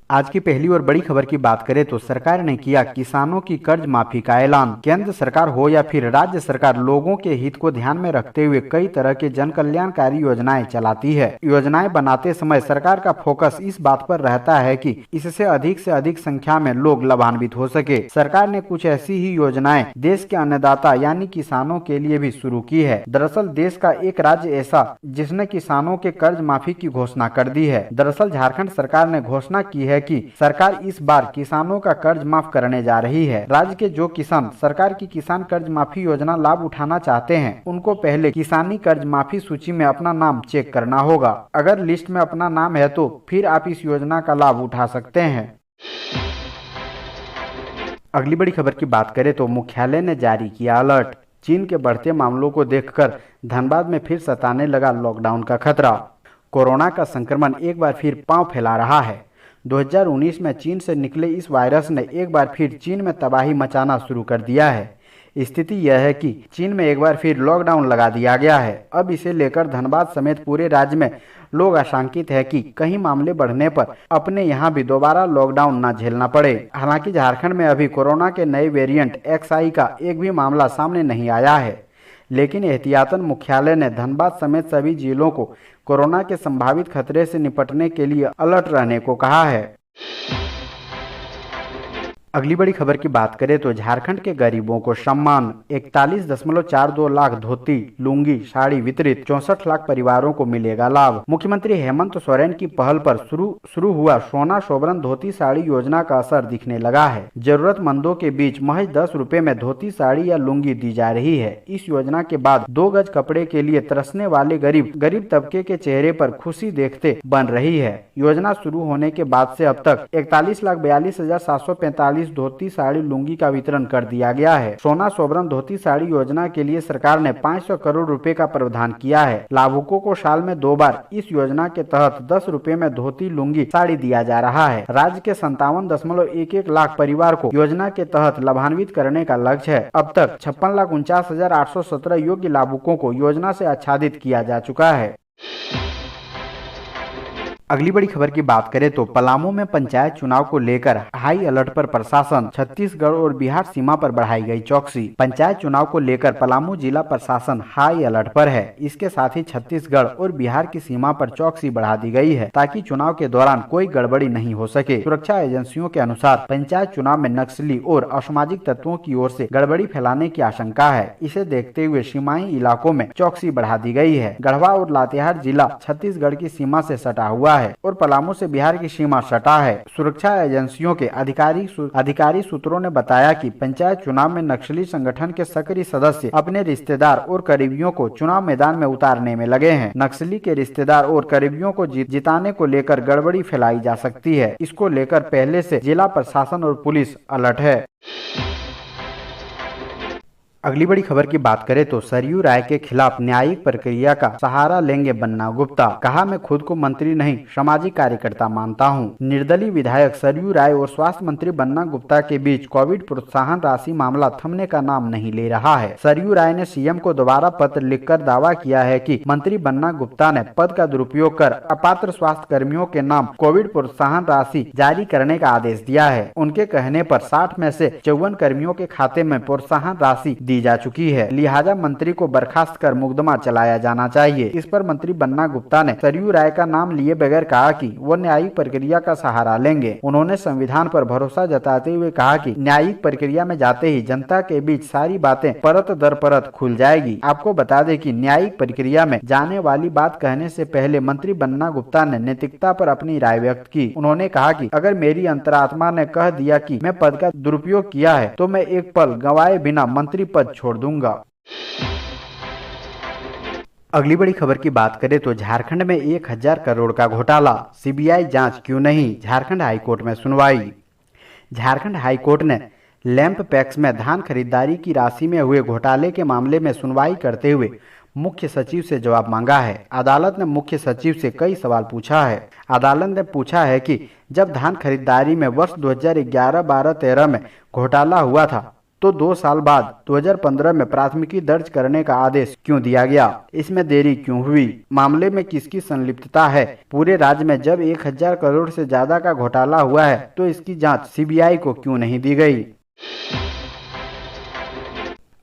आज की पहली और बड़ी खबर की बात करें तो सरकार ने किया किसानों की कर्ज माफी का ऐलान। केंद्र सरकार हो या फिर राज्य सरकार, लोगों के हित को ध्यान में रखते हुए कई तरह के जन कल्याणकारी योजनाएं चलाती है। योजनाएं बनाते समय सरकार का फोकस इस बात पर रहता है कि इससे अधिक संख्या में लोग लाभान्वित हो सके। सरकार ने कुछ ऐसी ही योजनाएं देश के अन्नदाता यानी किसानों के लिए भी शुरू की है। दरअसल देश का एक राज्य ऐसा जिसने किसानों के कर्ज माफी की घोषणा कर दी है। दरअसल झारखंड सरकार ने घोषणा की है कि सरकार इस बार किसानों का कर्ज माफ करने जा रही है। राज्य के जो किसान सरकार की किसान कर्ज माफी योजना लाभ उठाना चाहते हैं, उनको पहले किसानी कर्ज माफी सूची में अपना नाम चेक करना होगा। अगर लिस्ट में अपना नाम है तो फिर आप इस योजना का लाभ उठा सकते हैं। अगली बड़ी खबर की बात करें तो मुख्यालय ने जारी किया अलर्ट। चीन के बढ़ते मामलों को देखकर धनबाद में फिर सताने लगा लॉकडाउन का खतरा। कोरोना का संक्रमण एक बार फिर पांव फैला रहा है। 2019 में चीन से निकले इस वायरस ने एक बार फिर चीन में तबाही मचाना शुरू कर दिया है। स्थिति यह है कि चीन में एक बार फिर लॉकडाउन लगा दिया गया है। अब इसे लेकर धनबाद समेत पूरे राज्य में लोग आशंकित है कि कहीं मामले बढ़ने पर अपने यहाँ भी दोबारा लॉकडाउन न झेलना पड़े। हालांकि झारखंड में अभी कोरोना के नए वेरिएंट XI का एक भी मामला सामने नहीं आया है, लेकिन एहतियातन मुख्यालय ने धनबाद समेत सभी जिलों को कोरोना के संभावित खतरे से निपटने के लिए अलर्ट रहने को कहा है। अगली बड़ी खबर की बात करें तो झारखंड के गरीबों को सम्मान। 41.42 लाख धोती, लुंगी, साड़ी वितरित, 64 लाख परिवारों को मिलेगा लाभ। मुख्यमंत्री हेमंत सोरेन की पहल पर शुरू हुआ सोना सोबरन धोती साड़ी योजना का असर दिखने लगा है। जरूरतमंदों के बीच महज 10 रुपए में धोती, साड़ी या लुंगी दी जा रही है। इस योजना के बाद 2 गज कपड़े के लिए तरसने वाले गरीब तबके के चेहरे पर खुशी देखते बन रही है। योजना शुरू होने के बाद से अब तक 41,42,745 धोती, साड़ी, लुंगी का वितरण कर दिया गया है। सोना सोबरन धोती साड़ी योजना के लिए सरकार ने 500 करोड़ रुपए का प्रावधान किया है। लाभुकों को साल में 2 बार इस योजना के तहत 10 रुपए में धोती, लुंगी, साड़ी दिया जा रहा है। राज्य के 57.11 लाख परिवार को योजना के तहत लाभान्वित करने का लक्ष्य है। अब तक 56,49,817 योग्य लाभुकों को योजना से आच्छादित किया जा चुका है। अगली बड़ी खबर की बात करें तो पलामू में पंचायत चुनाव को लेकर हाई अलर्ट पर प्रशासन। छत्तीसगढ़ और बिहार सीमा पर बढ़ाई गई चौकसी। पंचायत चुनाव को लेकर पलामू जिला प्रशासन हाई अलर्ट पर है। इसके साथ ही छत्तीसगढ़ और बिहार की सीमा पर चौकसी बढ़ा दी गई है ताकि चुनाव के दौरान कोई गड़बड़ी नहीं हो सके। सुरक्षा एजेंसियों के अनुसार पंचायत चुनाव में नक्सली और असामाजिक तत्वों की ओर से गड़बड़ी फैलाने की आशंका है। इसे देखते हुए सीमाई इलाकों में चौकसी बढ़ा दी गई है। गढ़वा और लातेहार जिला छत्तीसगढ़ की सीमा से सटा हुआ है और पलामू से बिहार की सीमा सटा है। सुरक्षा एजेंसियों के अधिकारी सूत्रों ने बताया कि पंचायत चुनाव में नक्सली संगठन के सक्रिय सदस्य अपने रिश्तेदार और करीबियों को चुनाव मैदान में उतारने में लगे हैं। नक्सली के रिश्तेदार और करीबियों को जिताने को लेकर गड़बड़ी फैलाई जा सकती है। इसको लेकर पहले से जिला प्रशासन और पुलिस अलर्ट है। अगली बड़ी खबर की बात करें तो सरयू राय के खिलाफ न्यायिक प्रक्रिया का सहारा लेंगे बन्ना गुप्ता। कहा, मैं खुद को मंत्री नहीं सामाजिक कार्यकर्ता मानता हूं। निर्दलीय विधायक सरयू राय और स्वास्थ्य मंत्री बन्ना गुप्ता के बीच कोविड प्रोत्साहन राशि मामला थमने का नाम नहीं ले रहा है। सरयू राय ने सीएम को दोबारा पत्र लिखकर दावा किया है कि मंत्री बन्ना गुप्ता ने पद का दुरुपयोग कर अपात्र स्वास्थ्य कर्मियों के नाम कोविड प्रोत्साहन राशि जारी करने का आदेश दिया है। उनके कहने पर 60 में से 54 कर्मियों के खाते में प्रोत्साहन राशि दी जा चुकी है। लिहाजा मंत्री को बर्खास्त कर मुकदमा चलाया जाना चाहिए। इस पर मंत्री बन्ना गुप्ता ने सरयू राय का नाम लिए बगैर कहा कि वो न्यायिक प्रक्रिया का सहारा लेंगे। उन्होंने संविधान पर भरोसा जताते हुए कहा कि न्यायिक प्रक्रिया में जाते ही जनता के बीच सारी बातें परत दर परत खुल जाएगी। आपको बता दें कि न्यायिक प्रक्रिया में जाने वाली बात कहने से पहले मंत्री बन्ना गुप्ता ने नैतिकता पर अपनी राय व्यक्त की। उन्होंने कहा कि अगर मेरी अंतरात्मा ने कह दिया कि मैं पद का दुरुपयोग किया है तो मैं एक पल गंवाए बिना मंत्री पद छोड़ दूंगा। अगली बड़ी खबर की बात करें तो झारखंड में 1000 करोड़ का घोटाला, सीबीआई जांच क्यों नहीं, झारखंड हाईकोर्ट में सुनवाई। झारखंड हाईकोर्ट ने लैंप पैक्स में धान खरीदारी की राशि में हुए घोटाले के मामले में सुनवाई करते हुए मुख्य सचिव से जवाब मांगा है। अदालत ने मुख्य सचिव से कई सवाल पूछा है। अदालत ने पूछा है कि जब धान खरीदारी में वर्ष 2011-12-13 में घोटाला हुआ था तो 2 साल बाद 2015 में प्राथमिकी दर्ज करने का आदेश क्यों दिया गया? इसमें देरी क्यों हुई? मामले में किसकी संलिप्तता है? पूरे राज्य में जब 1000 करोड़ से ज्यादा का घोटाला हुआ है तो इसकी जांच सीबीआई को क्यों नहीं दी गई?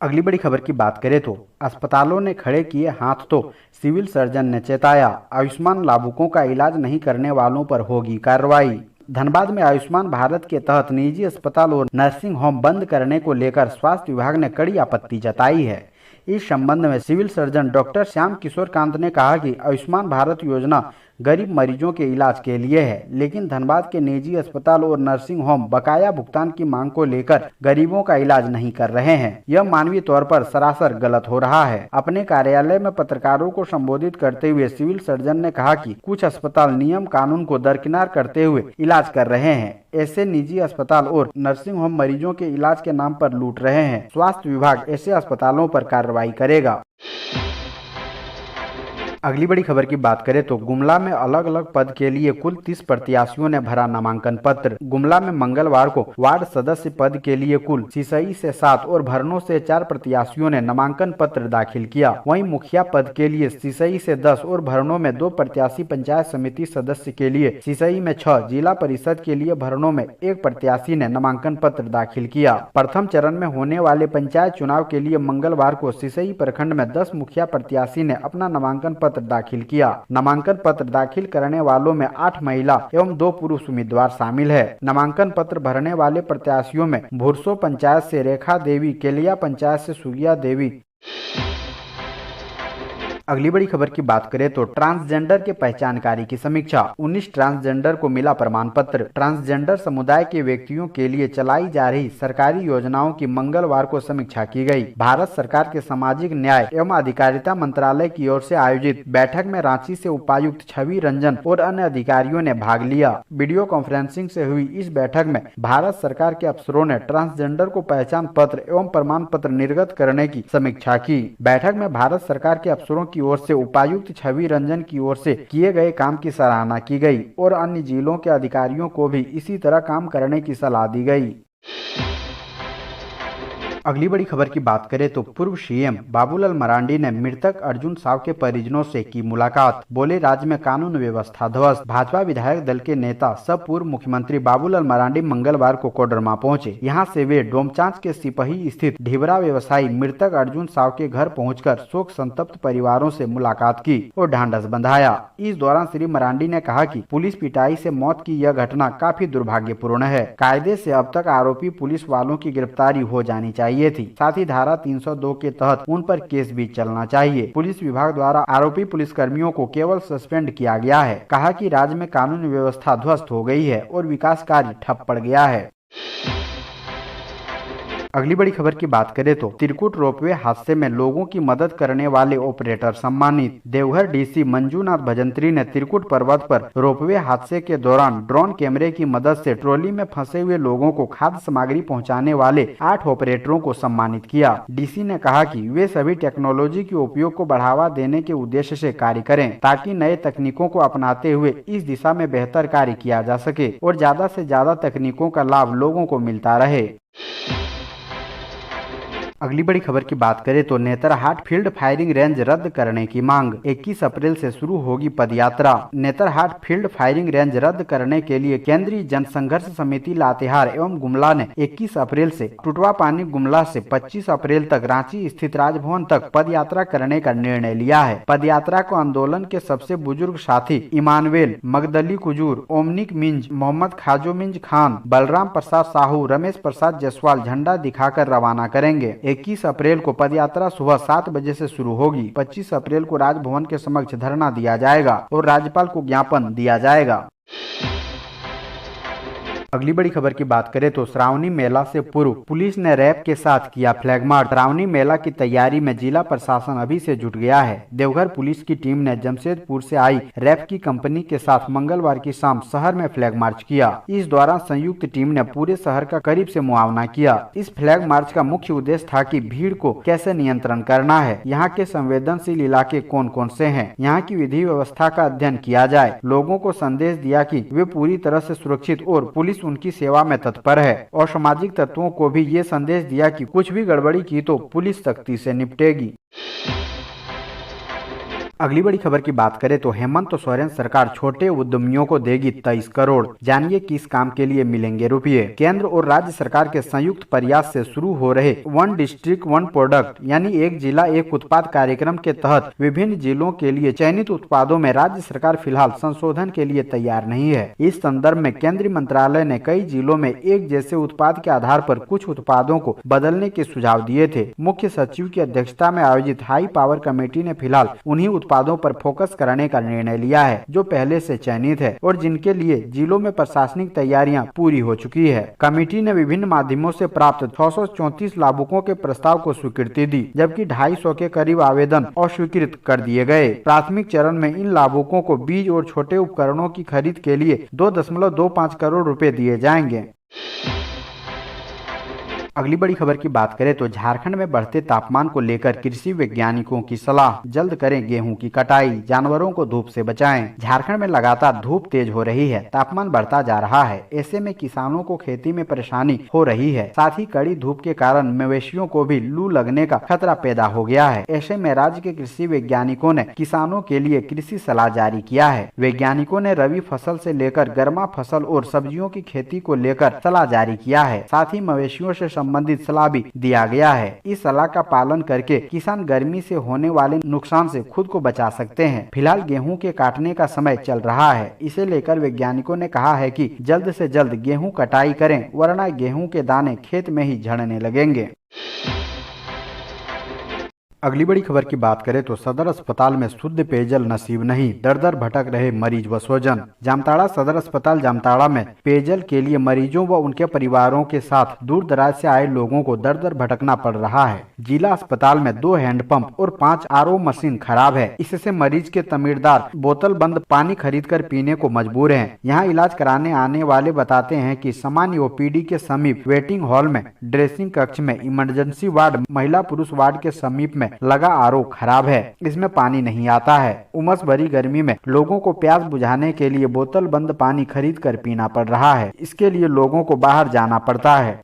अगली बड़ी खबर की बात करें तो अस्पतालों ने खड़े किए हाथ तो सिविल सर्जन ने चेताया, आयुष्मान लाभुकों का इलाज नहीं करने वालों पर होगी कार्रवाई। धनबाद में आयुष्मान भारत के तहत निजी अस्पताल और नर्सिंग होम बंद करने को लेकर स्वास्थ्य विभाग ने कड़ी आपत्ति जताई है। इस संबंध में civil surgeon doctor Shyam Kishore Kant ने कहा कि आयुष्मान भारत योजना गरीब मरीजों के इलाज के लिए है, लेकिन धनबाद के निजी अस्पताल और नर्सिंग होम बकाया भुगतान की मांग को लेकर गरीबों का इलाज नहीं कर रहे हैं। यह मानवीय तौर पर सरासर गलत हो रहा है। अपने कार्यालय में पत्रकारों को संबोधित करते हुए सिविल सर्जन ने कहा कि कुछ अस्पताल नियम कानून को दरकिनार करते हुए इलाज कर रहे हैं। ऐसे निजी अस्पताल और नर्सिंग होम मरीजों के इलाज के नाम पर लूट रहे हैं। स्वास्थ्य विभाग ऐसे अस्पतालों पर कार्रवाई करेगा। अगली बड़ी खबर की बात करें तो गुमला में अलग अलग पद के लिए कुल 30 प्रत्याशियों ने भरा नामांकन पत्र। गुमला में मंगलवार को वार्ड सदस्य पद के लिए कुल सिसई से 7 और भरनों से 4 प्रत्याशियों ने नामांकन पत्र दाखिल किया। वहीं मुखिया पद के लिए सिसई से 10 और भरनों में 2 प्रत्याशी, पंचायत समिति सदस्य के लिए सिसई में 6, जिला परिषद के लिए भरनों में 1 प्रत्याशी ने नामांकन पत्र दाखिल किया। प्रथम चरण में होने वाले पंचायत चुनाव के लिए मंगलवार को सिसई प्रखंड में 10 मुखिया प्रत्याशी ने अपना नामांकन पत्र दाखिल किया। नामांकन पत्र दाखिल करने वालों में 8 महिला एवं 2 पुरुष उम्मीदवार शामिल है। नामांकन पत्र भरने वाले प्रत्याशियों में भुरसो पंचायत से रेखा देवी, केलिया पंचायत से सुगिया देवी। अगली बड़ी खबर की बात करें तो ट्रांसजेंडर के पहचानकारी की समीक्षा। 19 ट्रांसजेंडर को मिला प्रमाण पत्र। ट्रांसजेंडर समुदाय के व्यक्तियों के लिए चलाई जा रही सरकारी योजनाओं की मंगलवार को समीक्षा की गई। भारत सरकार के सामाजिक न्याय एवं अधिकारिता मंत्रालय की ओर से आयोजित बैठक में रांची से उपायुक्त छवि रंजन और अन्य अधिकारियों ने भाग लिया। वीडियो कॉन्फ्रेंसिंग से हुई इस बैठक में भारत सरकार के अफसरों ने ट्रांसजेंडर को पहचान पत्र एवं प्रमाण पत्र निर्गत करने की समीक्षा की। बैठक में भारत सरकार के अफसरों की ओर से उपायुक्त छवि रंजन की ओर से किए गए काम की सराहना की गई और अन्य जिलों के अधिकारियों को भी इसी तरह काम करने की सलाह दी गई। अगली बड़ी खबर की बात करें तो पूर्व सीएम बाबूलाल मरांडी ने मृतक अर्जुन साव के परिजनों से की मुलाकात। बोले, राज्य में कानून व्यवस्था ध्वस्त। भाजपा विधायक दल के नेता सब पूर्व मुख्यमंत्री बाबूलाल मरांडी मंगलवार को कोडरमा पहुंचे। यहां से वे डोमचांच के सिपही स्थित ढिबरा व्यवसायी मृतक अर्जुन साव के घर पहुंचकर शोक संतप्त परिवारों से मुलाकात की और ढांढस बंधाया। इस दौरान श्री मरांडी ने कहा कि पुलिस पिटाई से मौत की यह घटना काफी दुर्भाग्यपूर्ण है। कायदे से अब तक आरोपी पुलिस वालों की गिरफ्तारी हो जानी चाहिए थी। साथ ही धारा 302 के तहत उन पर केस भी चलना चाहिए। पुलिस विभाग द्वारा आरोपी पुलिसकर्मियों को केवल सस्पेंड किया गया है। कहा कि राज्य में कानून व्यवस्था ध्वस्त हो गई है और विकास कार्य ठप पड़ गया है। अगली बड़ी खबर की बात करें तो त्रिकुट रोपवे हादसे में लोगों की मदद करने वाले ऑपरेटर सम्मानित। देवघर डीसी मंजूनाथ भजंत्री ने त्रिकुट पर्वत पर रोपवे हादसे के दौरान ड्रोन कैमरे की मदद से ट्रॉली में फंसे हुए लोगों को खाद्य सामग्री पहुंचाने वाले 8 ऑपरेटरों को सम्मानित किया। डीसी ने कहा कि वे सभी टेक्नोलॉजी के उपयोग को बढ़ावा देने के उद्देश्य से कार्य करें ताकि नए तकनीकों को अपनाते हुए इस दिशा में बेहतर कार्य किया जा सके और ज्यादा से ज्यादा तकनीकों का लाभ लोगों को मिलता रहे। अगली बड़ी खबर की बात करें तो नेतरहाट फील्ड फायरिंग रेंज रद्द करने की मांग। 21 अप्रैल से शुरू होगी पदयात्रा। नेतरहाट फील्ड फायरिंग रेंज रद्द करने के लिए केंद्रीय जनसंघर्ष समिति लातेहार एवं गुमला ने 21 अप्रैल से टुटवा पानी गुमला से 25 अप्रैल तक रांची स्थित राजभवन तक पदयात्रा करने का निर्णय लिया है। पदयात्रा को आंदोलन के सबसे बुजुर्ग साथी इमानुएल मगदली कुजूर, ओमनिक मिंज, मोहम्मद खाजो मिंज खान, बलराम प्रसाद साहू, रमेश प्रसाद जायसवाल झंडा दिखाकर रवाना करेंगे। 21 अप्रैल को पदयात्रा सुबह 7 बजे से शुरू होगी। 25 अप्रैल को राजभवन के समक्ष धरना दिया जाएगा और राज्यपाल को ज्ञापन दिया जाएगा। अगली बड़ी खबर की बात करें तो श्रावणी मेला से पूर्व पुलिस ने रैप के साथ किया फ्लैग मार्च। श्रावणी मेला की तैयारी में जिला प्रशासन अभी से जुट गया है। देवघर पुलिस की टीम ने जमशेदपुर से आई रैप की कंपनी के साथ मंगलवार की शाम शहर में फ्लैग मार्च किया। इस दौरान संयुक्त टीम ने पूरे शहर का करीब से मुआयना किया। इस फ्लैग मार्च का मुख्य उद्देश्य था कि भीड़ को कैसे नियंत्रण करना है, यहाँ के संवेदनशील इलाके कौन कौन से हैं, यहाँ की विधि व्यवस्था का अध्ययन किया जाए। लोगों को संदेश दिया कि वे पूरी तरह से सुरक्षित और पुलिस पुलिस उनकी सेवा में तत्पर है और सामाजिक तत्वों को भी ये संदेश दिया कि कुछ भी गड़बड़ी की तो पुलिस सख्ती से निपटेगी। अगली बड़ी खबर की बात करें तो हेमंत सोरेन सरकार छोटे उद्यमियों को देगी 23 करोड़। जानिए किस काम के लिए मिलेंगे रुपये। केंद्र और राज्य सरकार के संयुक्त प्रयास से शुरू हो रहे वन डिस्ट्रिक्ट वन प्रोडक्ट यानी एक जिला एक उत्पाद कार्यक्रम के तहत विभिन्न जिलों के लिए चयनित उत्पादों में राज्य सरकार फिलहाल संशोधन के लिए तैयार नहीं है। इस संदर्भ में केंद्रीय मंत्रालय ने कई जिलों में एक जैसे उत्पाद के आधार पर कुछ उत्पादों को बदलने के सुझाव दिए थे। मुख्य सचिव की अध्यक्षता में आयोजित हाई पावर कमेटी ने फिलहाल उन्हीं उत्पादों पर फोकस करने का निर्णय लिया है जो पहले से चयनित है और जिनके लिए जिलों में प्रशासनिक तैयारियां पूरी हो चुकी है। कमेटी ने विभिन्न माध्यमों से प्राप्त 634 लाभुकों के प्रस्ताव को स्वीकृति दी, जबकि 250 के करीब आवेदन अस्वीकृत कर दिए गए। प्राथमिक चरण में इन लाभुकों को बीज और छोटे उपकरणों की खरीद के लिए 2.25 करोड़ रुपए दिए जाएंगे। अगली बड़ी खबर की बात करें तो झारखंड में बढ़ते तापमान को लेकर कृषि वैज्ञानिकों की सलाह, जल्द करें गेहूं की कटाई, जानवरों को धूप से बचाएं। झारखंड में लगातार धूप तेज हो रही है, तापमान बढ़ता जा रहा है। ऐसे में किसानों को खेती में परेशानी हो रही है, साथ ही कड़ी धूप के कारण मवेशियों को भी लू लगने का खतरा पैदा हो गया है। ऐसे में राज्य के कृषि वैज्ञानिकों ने किसानों के लिए कृषि सलाह जारी किया है। वैज्ञानिकों ने रबी फसल से लेकर गर्मा फसल और सब्जियों की खेती को लेकर सलाह जारी किया है। साथ ही मवेशियों से संबंधित सलाह भी दिया गया है। इस सलाह का पालन करके किसान गर्मी से होने वाले नुकसान से खुद को बचा सकते हैं। फिलहाल गेहूं के काटने का समय चल रहा है, इसे लेकर वैज्ञानिकों ने कहा है कि जल्द से जल्द गेहूं कटाई करें, वरना गेहूं के दाने खेत में ही झड़ने लगेंगे। अगली बड़ी खबर की बात करें तो सदर अस्पताल में शुद्ध पेयजल नसीब नहीं, दर दर भटक रहे मरीज व स्वजन। जामताड़ा सदर अस्पताल जामताड़ा में पेयजल के लिए मरीजों व उनके परिवारों के साथ दूर दराज से आए लोगों को दर दर भटकना पड़ रहा है। जिला अस्पताल में 2 हैंडपंप और 5 RO मशीन खराब है। इससे मरीज के तमीरदार बोतल बंद पानी खरीद कर पीने को मजबूर है। यहाँ इलाज कराने आने वाले बताते हैं कि सामान्य OPD के समीप वेटिंग हॉल में, ड्रेसिंग कक्ष में, इमरजेंसी वार्ड, महिला पुरुष वार्ड के समीप में लगा RO खराब है, इसमें पानी नहीं आता है। उमस भरी गर्मी में लोगों को प्यास बुझाने के लिए बोतल बंद पानी खरीद कर पीना पड़ रहा है। इसके लिए लोगों को बाहर जाना पड़ता है।